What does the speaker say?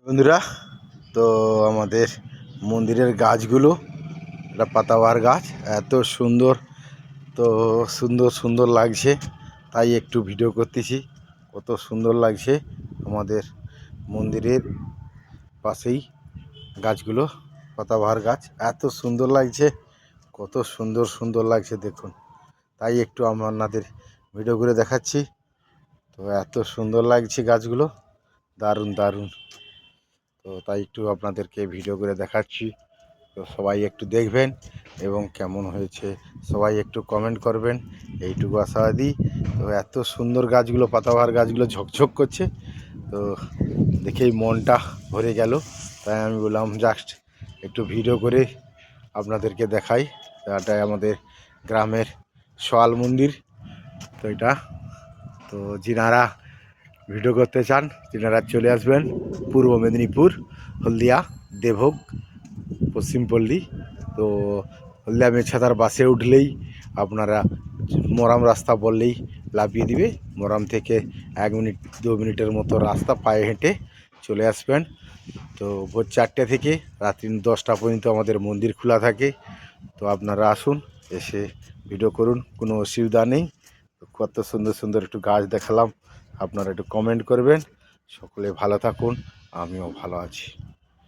বন্ধুরা, তো আমাদের মন্দিরের গাছগুলো, এটা পাতাবাহার গাছ, এত সুন্দর, তো সুন্দর সুন্দর লাগছে, তাই একটু ভিডিও করতেছি। কত সুন্দর লাগছে আমাদের মন্দিরের পাশেই গাছগুলো, পাতাবাহার গাছ, এত সুন্দর লাগছে, কত সুন্দর সুন্দর লাগছে দেখুন। তাই একটু আপনাদের ভিডিও করে দেখাচ্ছি। তো এত সুন্দর লাগছে গাছগুলো, দারুণ দারুণ। তো তাই একটু আপনাদেরকে ভিডিও করে দেখাচ্ছি। তো সবাই একটু দেখবেন এবং কেমন হয়েছে সবাই একটু কমেন্ট করবেন, এইটুকু আশাবাদী। তো এত সুন্দর গাছগুলো, পাতাবাহার গাছগুলো ঝকঝক করছে, তো দেখেই মনটা ভরে গেল। তাই আমি বললাম জাস্ট একটু ভিডিও করে আপনাদেরকে দেখাই। এটাই আমাদের গ্রামের সোয়াল মন্দির। তো এটা, তো যিনারা ভিডিও করতে চান তিনারা চলে আসবেন পূর্ব মেদিনীপুর, হলদিয়া, দেবভোগ, পশ্চিমপল্লী। তো হলদিয়া মেছাদার বাসে উঠলেই আপনারা মরাম রাস্তা বললেই লাফিয়ে দিবে। মরাম থেকে 1 মিনিট 2 মিনিটের মতো রাস্তা, পায়ে হেঁটে চলে আসবেন। তো ভোর 4টে থেকে রাত্রি 10টা পর্যন্ত আমাদের মন্দির খোলা থাকে। তো আপনারা আসুন, এসে ভিডিও করুন, কোনো অসুবিধা নেই। কত সুন্দর সুন্দর একটু গাছ দেখালাম, আপনারা একটু কমেন্ট করবেন। সকলে ভালো থাকুন, আমিও ভালো আছি।